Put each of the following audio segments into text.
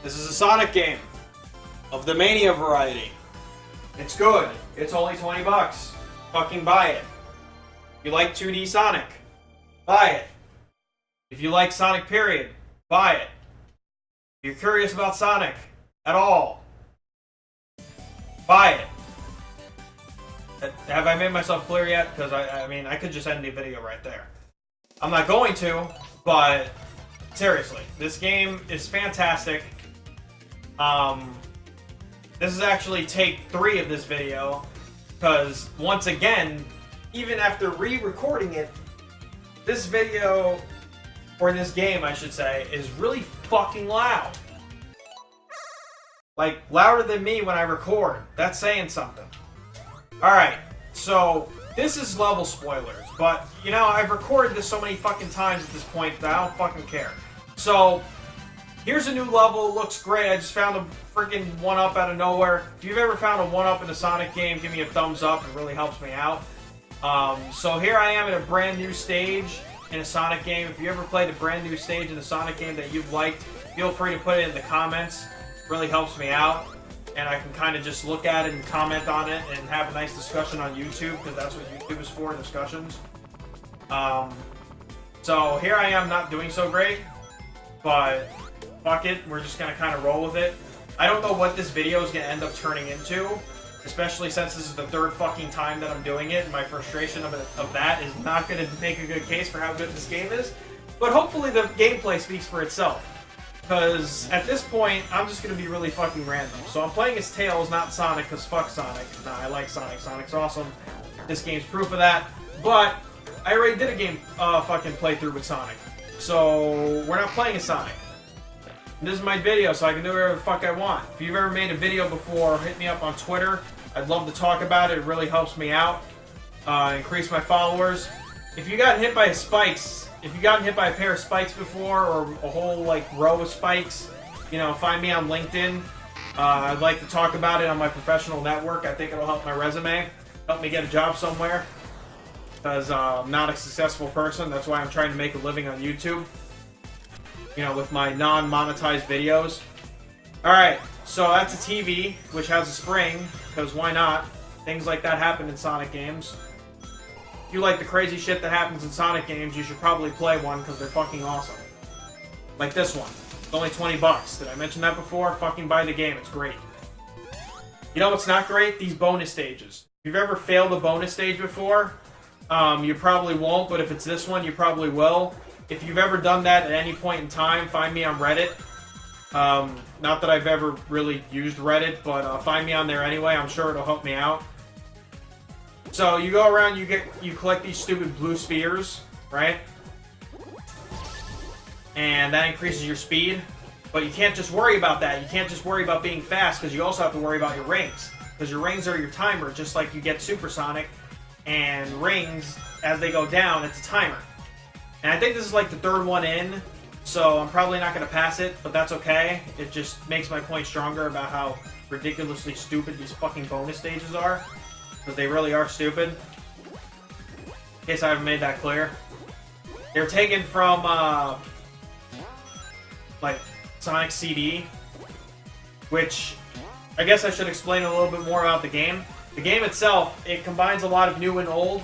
This is a Sonic game of the Mania variety. It's good. It's only 20 bucks. Fucking buy it. If you like 2D Sonic, buy it. If you like Sonic period, buy it. If you're curious about Sonic at all, buy it. Have I made myself clear yet? Because I mean, I could just end the video right there. I'm not going to, but seriously, this game is fantastic. This is actually take 3 of this video, because once again, even after re-recording it, this video, or this game I should say, is really fucking loud. Like, louder than me when I record. That's saying something. Alright, so this is level spoilers, but, you know, I've recorded this so many fucking times at this point that I don't fucking care. So, here's a new level, looks great. I just found a freaking 1-up out of nowhere. If you've ever found a 1-up in a Sonic game, give me a thumbs up, it really helps me out. So here I am in a brand new stage in a Sonic game. If you ever played a brand new stage in a Sonic game that you've liked, feel free to put it in the comments. It really helps me out. And I can kind of just look at it and comment on it and have a nice discussion on YouTube, because that's what YouTube is for, discussions. So here I am not doing so great, but fuck it, we're just going to kind of roll with it. I don't know what this video is going to end up turning into, especially since this is the 3rd fucking time that I'm doing it, and my frustration of that is not going to make a good case for how good this game is. But hopefully the gameplay speaks for itself. Because at this point, I'm just going to be really fucking random. So I'm playing as Tails, not Sonic, because fuck Sonic. Nah, I like Sonic. Sonic's awesome. This game's proof of that. But I already did a game fucking playthrough with Sonic. So we're not playing as Sonic. And this is my video, so I can do whatever the fuck I want. If you've ever made a video before, hit me up on Twitter. I'd love to talk about it. It really helps me out. Increase my followers. If you got hit by spikes... If you've gotten hit by a pair of spikes before, or a whole, like, row of spikes, you know, find me on LinkedIn. I'd like to talk about it on my professional network. I think it'll help my resume, help me get a job somewhere, because I'm not a successful person. That's why I'm trying to make a living on YouTube, you know, with my non-monetized videos. Alright, so that's a TV, which has a spring, because why not? Things like that happen in Sonic games. If you like the crazy shit that happens in Sonic games, you should probably play one, because they're fucking awesome. Like this one. It's only 20 bucks. Did I mention that before? Fucking buy the game. It's great. You know what's not great? These bonus stages. If you've ever failed a bonus stage before, you probably won't, but if it's this one, you probably will. If you've ever done that at any point in time, find me on Reddit. Not that I've ever really used Reddit, but find me on there anyway. I'm sure it'll help me out. So you go around, you collect these stupid blue spheres, right? And that increases your speed. But you can't just worry about that. You can't just worry about being fast, because you also have to worry about your rings. Because your rings are your timer, just like you get Supersonic. And rings, as they go down, it's a timer. And I think this is like the 3rd one in, so I'm probably not going to pass it, but that's okay. It just makes my point stronger about how ridiculously stupid these fucking bonus stages are. Because they really are stupid. In case I haven't made that clear. They're taken from, like, Sonic CD. Which, I guess I should explain a little bit more about the game. The game itself, it combines a lot of new and old.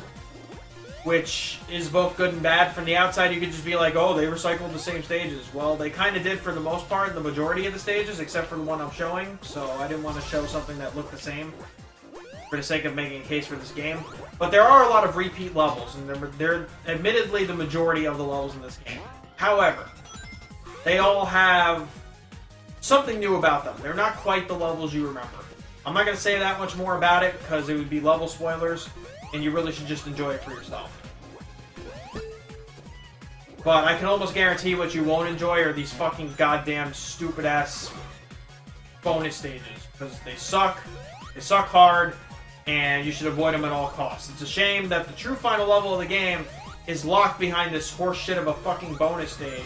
Which is both good and bad. From the outside, you could just be like, oh, they recycled the same stages. Well, they kind of did for the most part, the majority of the stages, except for the one I'm showing. So I didn't want to show something that looked the same, for the sake of making a case for this game. But there are a lot of repeat levels, and they're admittedly the majority of the levels in this game. However, they all have something new about them. They're not quite the levels you remember. I'm not going to say that much more about it, because it would be level spoilers, and you really should just enjoy it for yourself. But I can almost guarantee what you won't enjoy are these fucking goddamn stupid-ass bonus stages, because they suck hard, and you should avoid them at all costs. It's a shame that the true final level of the game is locked behind this horse shit of a fucking bonus stage.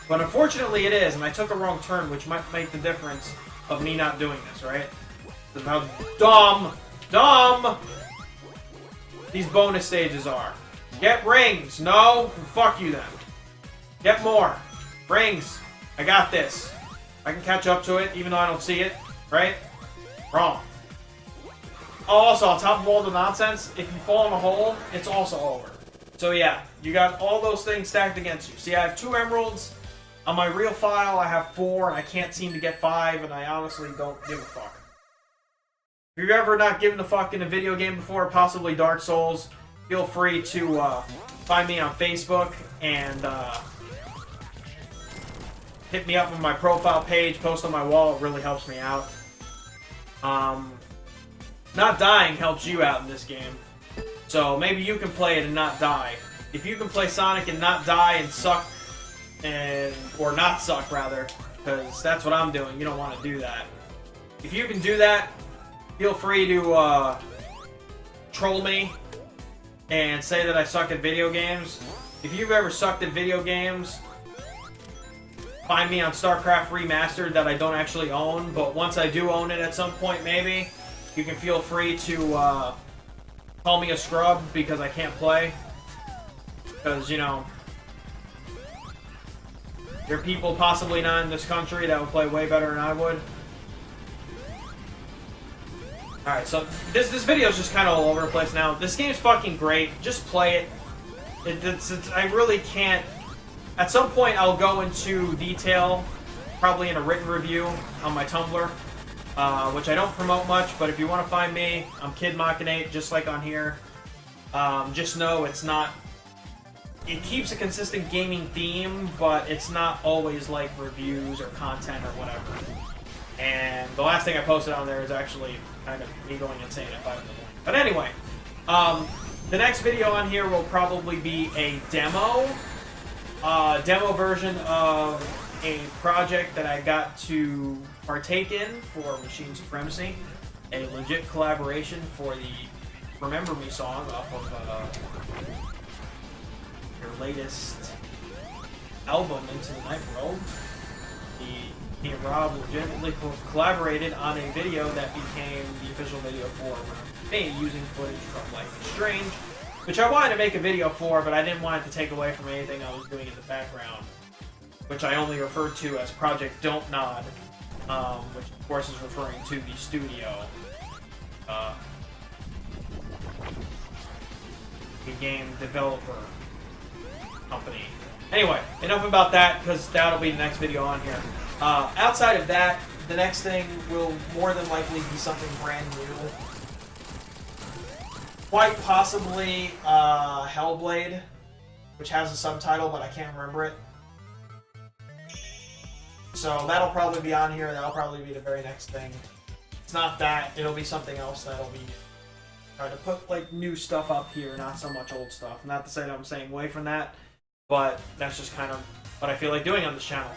But unfortunately it is, and I took a wrong turn, which might make the difference of me not doing this, right? Because of how dumb these bonus stages are. Get rings! No? Fuck you then. Get more. Rings. I got this. I can catch up to it even though I don't see it, right? Wrong. Oh, also, on top of all the nonsense, if you fall in a hole, it's also over. So yeah, you got all those things stacked against you. See, I have 2 emeralds. On my real file, I have 4, and I can't seem to get 5, and I honestly don't give a fuck. If you've ever not given a fuck in a video game before, possibly Dark Souls, feel free to find me on Facebook and hit me up on my profile page, post on my wall. It really helps me out. Not dying helps you out in this game. So maybe you can play it and not die. If you can play Sonic and not die and suck, or not suck rather, because that's what I'm doing. You don't want to do that. If you can do that, feel free to troll me and say that I suck at video games. If you've ever sucked at video games, find me on StarCraft Remastered that I don't actually own, but once I do own it at some point maybe, you can feel free to call me a scrub because I can't play. Because, you know, there are people possibly not in this country that would play way better than I would. Alright, so this video is just kind of all over the place now. This game's fucking great. Just play it. I really can't... At some point, I'll go into detail, probably in a written review on my Tumblr, which I don't promote much, but if you want to find me, I'm KidMachinate, just like on here. Just know it's not... It keeps a consistent gaming theme, but it's not always like reviews or content or whatever. And the last thing I posted on there is actually kind of me going insane at 5 in the morning. But anyway, the next video on here will probably be a demo version of a project that I got to partake in for Machine Supremacy, a legit collaboration for the Remember Me song off of their latest album, Into the Night World. He and Rob legitimately collaborated on a video that became the official video for me, using footage from Life is Strange, which I wanted to make a video for, but I didn't want it to take away from anything I was doing in the background, which I only referred to as Project Don't Nod, which of course is referring to the studio, the game developer company. Anyway, enough about that, because that'll be the next video on here. Outside of that, the next thing will more than likely be something brand new. Quite possibly Hellblade, which has a subtitle, but I can't remember it. So that'll probably be on here, and that'll probably be the very next thing. It's not that, it'll be something else that'll be... Try to put, like, new stuff up here, not so much old stuff. Not to say that I'm staying away from that, but that's just kind of what I feel like doing on this channel.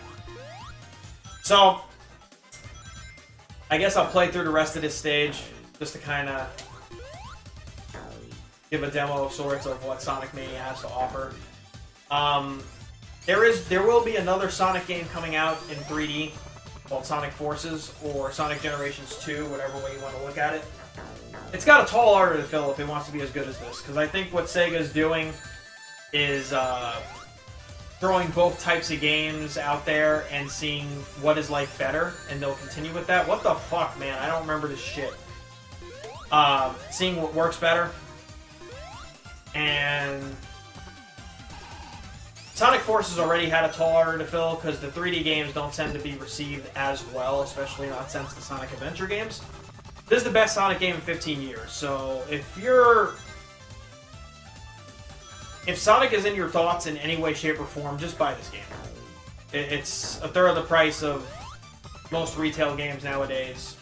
So, I guess I'll play through the rest of this stage, just to kind of give a demo of sorts of what Sonic Mania has to offer. There will be another Sonic game coming out in 3D, called Sonic Forces, or Sonic Generations 2, whatever way you want to look at it. It's got a tall order to fill if it wants to be as good as this, because I think what Sega's doing is throwing both types of games out there and seeing what is like better, and they'll continue with that. What the fuck, man? I don't remember this shit. Seeing what works better. And Sonic Forces already had a tall order to fill because the 3D games don't tend to be received as well, especially not since the Sonic Adventure games. This is the best Sonic game in 15 years, so if Sonic is in your thoughts in any way, shape, or form, just buy this game. It's a third of the price of most retail games nowadays.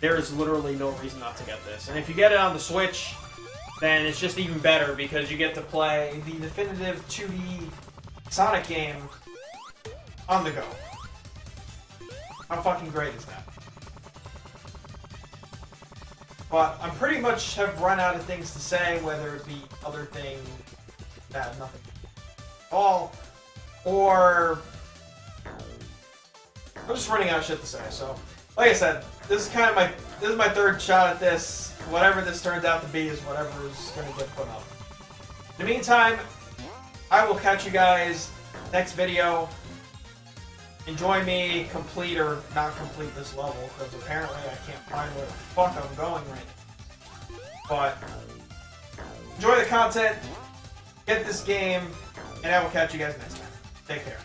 There is literally no reason not to get this. And if you get it on the Switch, then it's just even better because you get to play the definitive 2D Sonic game on the go. How fucking great is that? But I pretty much have run out of things to say, whether it be other things that have nothing at all, or I'm just running out of shit to say. So, like I said, this is my third shot at this. Whatever this turns out to be is whatever is going to get put up. In the meantime, I will catch you guys next video. enjoy me complete or not complete this level, because apparently I can't find where the fuck I'm going right now. But enjoy the content, get this game, and I will catch you guys next time. Take care.